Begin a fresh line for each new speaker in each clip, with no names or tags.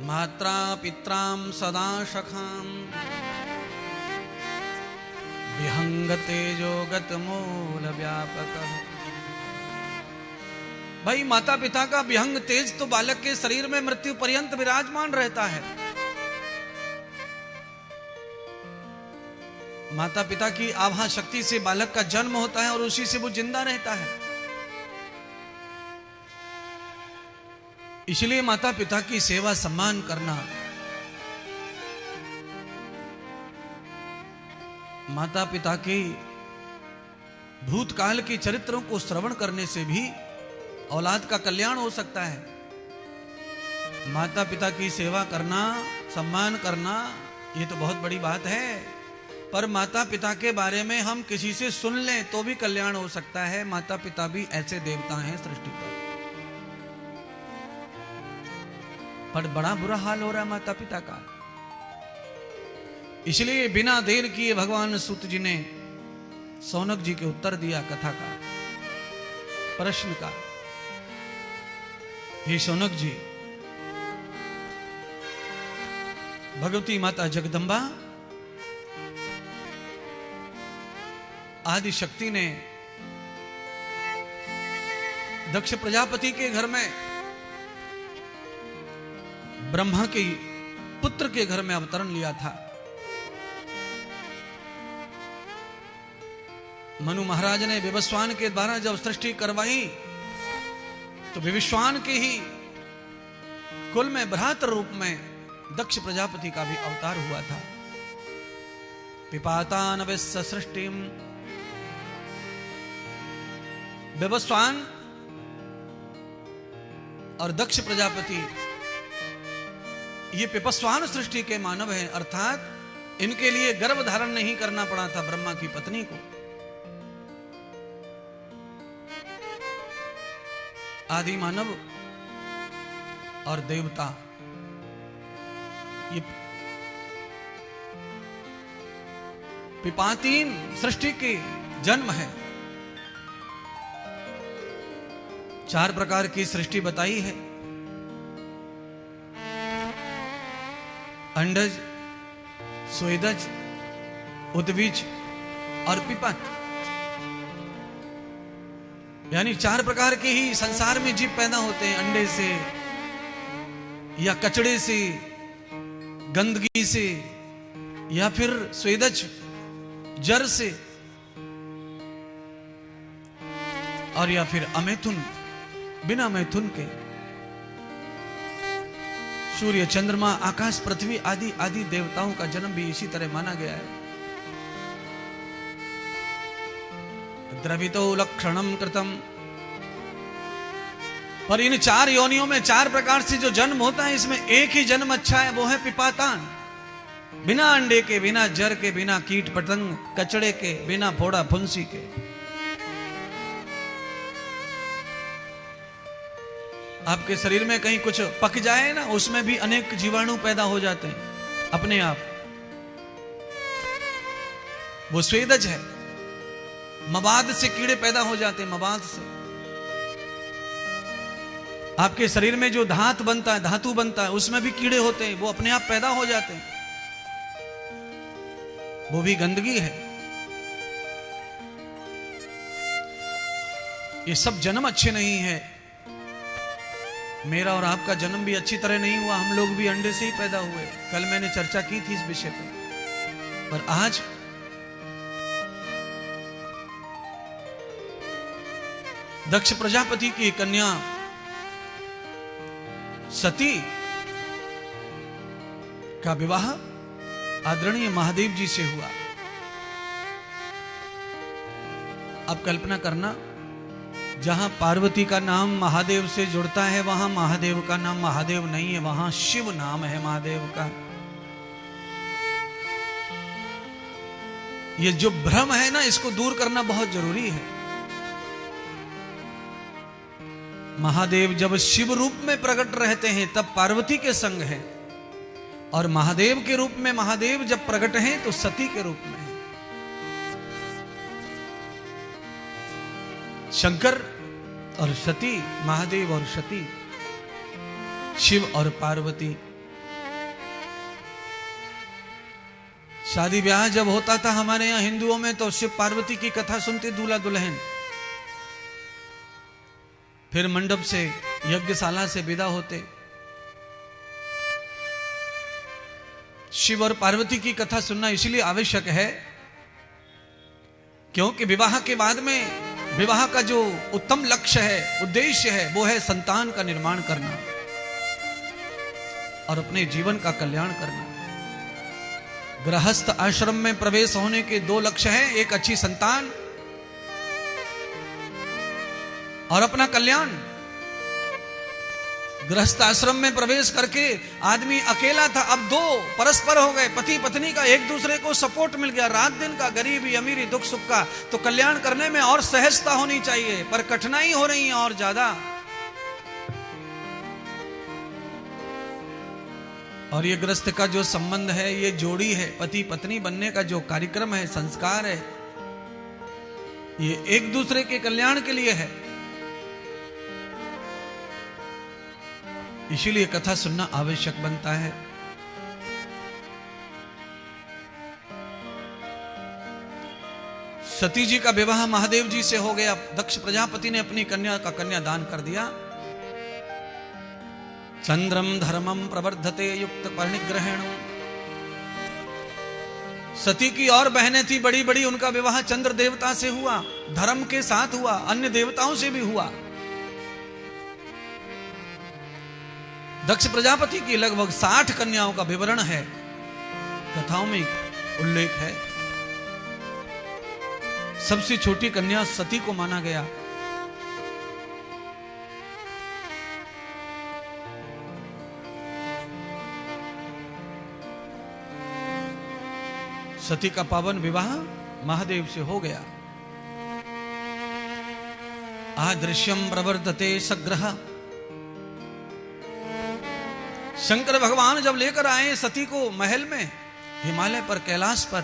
मात्रा पित्रां सदा सखां विहंग तेजोगत मूल व्यापक। भाई माता पिता का विहंग तेज तो बालक के शरीर में मृत्यु पर्यंत विराजमान रहता है। माता पिता की आभा शक्ति से बालक का जन्म होता है और उसी से वो जिंदा रहता है। इसलिए माता पिता की सेवा सम्मान करना, माता पिता के भूतकाल के चरित्रों को श्रवण करने से भी औलाद का कल्याण हो सकता है। माता पिता की सेवा करना, सम्मान करना, ये तो बहुत बड़ी बात है। पर माता पिता के बारे में हम किसी से सुन लें तो भी कल्याण हो सकता है। माता पिता भी ऐसे देवता हैं सृष्टि पर बड़ा बुरा हाल हो रहा है माता पिता का। इसलिए बिना देर किए भगवान सूत जी ने सौनक जी के उत्तर दिया कथा का, प्रश्न का। हे सौनक जी, भगवती माता जगदम्बा आदि शक्ति ने दक्ष प्रजापति के घर में ब्रह्मा के पुत्र के घर में अवतरण लिया था। मनु महाराज ने विवस्वान के द्वारा जब सृष्टि करवाई तो विवस्वान के ही कुल में भ्रातृ रूप में दक्ष प्रजापति का भी अवतार हुआ था। पिपाता नविस्स सृष्टिम, विवस्वान और दक्ष प्रजापति ये पिपस्वान सृष्टि के मानव हैं, अर्थात इनके लिए गर्भ धारण नहीं करना पड़ा था ब्रह्मा की पत्नी को। आदि मानव और देवता ये पिपातीन सृष्टि के जन्म है। 4 प्रकार की सृष्टि बताई है, अंडज, स्वेदज, उद्वीज और पिपत। यानी 4 प्रकार के ही संसार में जीव पैदा होते हैं, अंडे से या कचड़े से, गंदगी से, या फिर स्वेदज जर से, और या फिर अमैथुन बिना मैथुन के। सूर्य, चंद्रमा, आकाश, पृथ्वी आदि आदि देवताओं का जन्म भी इसी तरह माना गया है। द्रवितो लक्षणम कृतम। पर इन 4 योनियों में 4 प्रकार से जो जन्म होता है, इसमें एक ही जन्म अच्छा है, वो है पिपातान। बिना अंडे के, बिना जर के, बिना कीट पतंग कचड़े के, बिना फोड़ा फुंसी के। आपके शरीर में कहीं कुछ पक जाए ना, उसमें भी अनेक जीवाणु पैदा हो जाते हैं अपने आप। वो स्वेदज है। मवाद से कीड़े पैदा हो जाते हैं, मवाद से। आपके शरीर में जो धात बनता है, धातु बनता है, उसमें भी कीड़े होते हैं, वो अपने आप पैदा हो जाते हैं, वो भी गंदगी है। ये सब जन्म अच्छे नहीं है। मेरा और आपका जन्म भी अच्छी तरह नहीं हुआ, हम लोग भी अंडे से ही पैदा हुए। कल मैंने चर्चा की थी इस विषय पर आज दक्ष प्रजापति की कन्या सती का विवाह आदरणीय महादेव जी से हुआ। अब कल्पना करना, जहां पार्वती का नाम महादेव से जुड़ता है वहां महादेव का नाम महादेव नहीं है, वहां शिव नाम है महादेव का। ये जो भ्रम है ना, इसको दूर करना बहुत जरूरी है। महादेव जब शिव रूप में प्रकट रहते हैं तब पार्वती के संग है, और महादेव के रूप में महादेव जब प्रकट हैं तो सती के रूप में है। शंकर और सती, महादेव और सती, शिव और पार्वती, शादी ब्याह जब होता था हमारे यहाँ हिंदुओं में, तो शिव पार्वती की कथा सुनते दूल्हा दुल्हन, फिर मंडप से यज्ञशाला से विदा होते। शिव और पार्वती की कथा सुनना इसलिए आवश्यक है क्योंकि विवाह के बाद में विवाह का जो उत्तम लक्ष्य है, उद्देश्य है, वो है संतान का निर्माण करना और अपने जीवन का कल्याण करना। गृहस्थ आश्रम में प्रवेश होने के दो लक्ष्य हैं, एक अच्छी संतान और अपना कल्याण। गृहस्थ आश्रम में प्रवेश करके आदमी अकेला था, अब दो परस्पर हो गए, पति पत्नी का एक दूसरे को सपोर्ट मिल गया, रात दिन का, गरीबी अमीरी दुख सुख का। तो कल्याण करने में और सहजता होनी चाहिए, पर कठिनाई हो रही है और ज्यादा। और ये गृहस्थ का जो संबंध है, ये जोड़ी है, पति पत्नी बनने का जो कार्यक्रम है, संस्कार है, ये एक दूसरे के कल्याण के लिए है। इसीलिए कथा सुनना आवश्यक बनता है। सती जी का विवाह महादेव जी से हो गया। दक्ष प्रजापति ने अपनी कन्या का कन्यादान कर दिया। चंद्रम धर्मम प्रवर्धते युक्त परिग्रहेण। सती की और बहनें थी बड़ी बड़ी, उनका विवाह चंद्र देवता से हुआ, धर्म के साथ हुआ, अन्य देवताओं से भी हुआ। दक्ष प्रजापति की लगभग 60 कन्याओं का विवरण है, कथाओं में उल्लेख है। सबसे छोटी कन्या सती को माना गया। सती का पावन विवाह महादेव से हो गया। आदृश्यम प्रवर्तते सग्रह। शंकर भगवान जब लेकर आए सती को महल में, हिमालय पर, कैलाश पर,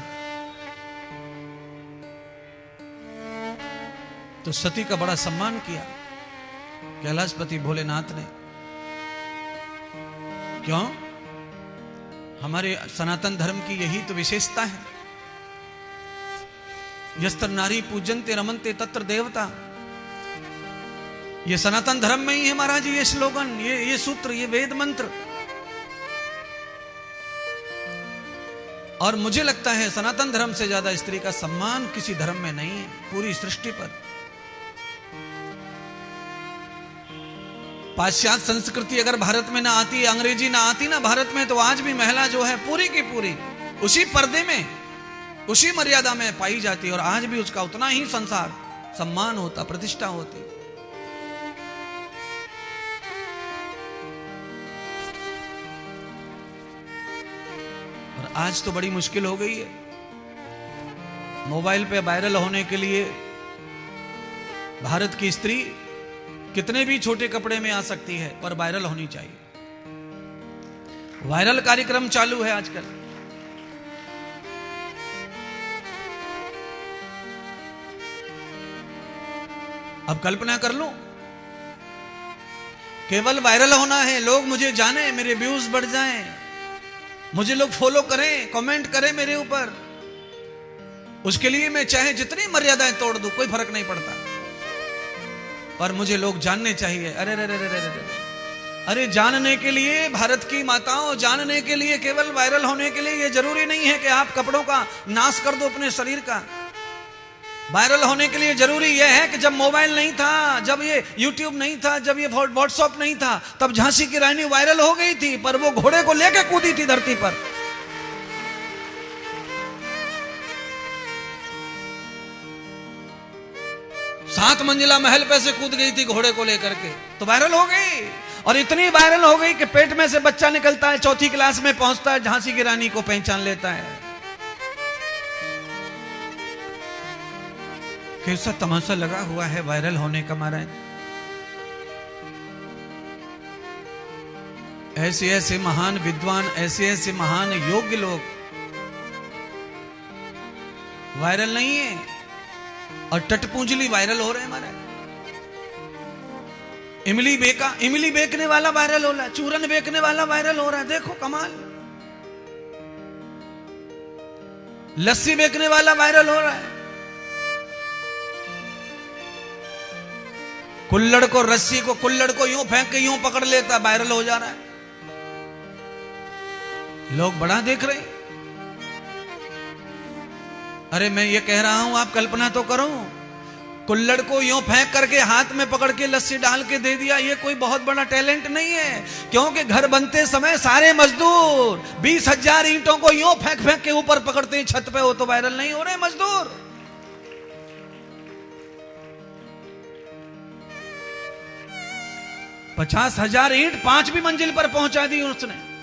तो सती का बड़ा सम्मान किया कैलाशपति भोलेनाथ ने। क्यों? हमारे सनातन धर्म की यही तो विशेषता है। यस्त्र नारी पूजन्ते रमन्ते तत्र देवता। ये सनातन धर्म में ही है महाराज, ये स्लोगन, ये सूत्र, ये वेद मंत्र। और मुझे लगता है सनातन धर्म से ज्यादा स्त्री का सम्मान किसी धर्म में नहीं है पूरी सृष्टि पर। पाश्चात्य संस्कृति अगर भारत में ना आती, अंग्रेजी ना आती ना भारत में, तो आज भी महिला जो है पूरी की पूरी उसी पर्दे में, उसी मर्यादा में पाई जाती, और आज भी उसका उतना ही संसार सम्मान होता, प्रतिष्ठा होती। और आज तो बड़ी मुश्किल हो गई है। मोबाइल पे वायरल होने के लिए भारत की स्त्री कितने भी छोटे कपड़े में आ सकती है, पर वायरल होनी चाहिए। वायरल कार्यक्रम चालू है आजकल। अब कल्पना कर लो, केवल वायरल होना है, लोग मुझे जाने, मेरे व्यूज बढ़ जाएं, मुझे लोग फॉलो करें, कमेंट करें मेरे ऊपर, उसके लिए मैं चाहे जितनी मर्यादाएं तोड़ दूं, कोई फर्क नहीं पड़ता, पर मुझे लोग जानने चाहिए। अरे अरे अरे अरे अरे अरे, जानने के लिए, भारत की माताओं, जानने के लिए, केवल वायरल होने के लिए, ये जरूरी नहीं है कि आप कपड़ों का नाश कर दो अपने शरीर का। वायरल होने के लिए जरूरी यह है कि जब मोबाइल नहीं था, जब ये यूट्यूब नहीं था, जब ये व्हाट्सएप नहीं था, तब झांसी की रानी वायरल हो गई थी, पर वो घोड़े को लेकर कूदी थी धरती पर। सात मंजिला महल पे से कूद गई थी घोड़े को लेकर के, तो वायरल हो गई। और इतनी वायरल हो गई कि पेट में से बच्चा निकलता है, चौथी क्लास में पहुंचता है, झांसी की रानी को पहचान लेता है। कैसा तमाशा लगा हुआ है वायरल होने का महाराज। ऐसे ऐसे महान विद्वान, ऐसे ऐसे महान योग्य लोग वायरल नहीं है, और टटपूंजली वायरल हो रहे हैं हमारे। इमली बेचने वाला वायरल हो रहा है, चूरन बेचने वाला वायरल हो रहा है। देखो कमाल। लस्सी बेचने वाला वायरल हो रहा है। कुल्हड़ को, रस्सी को, कुल्हड़ को यूं फेंक के यूं पकड़ लेता, वायरल हो जा रहा है। लोग बड़ा देख रहे हैं। अरे मैं ये कह रहा हूं, आप कल्पना तो करो, कुल्हड़ को यूं फेंक करके हाथ में पकड़ के लस्सी डाल के दे दिया। ये कोई बहुत बड़ा टैलेंट नहीं है, क्योंकि घर बनते समय सारे मजदूर 20,000 ईंटों को यूं फेंक फेंक के ऊपर पकड़ते हैं छत पे, वो तो वायरल नहीं हो रहे मजदूर। 50,000 ईंट 5वीं मंजिल पर पहुंचा दी उसने।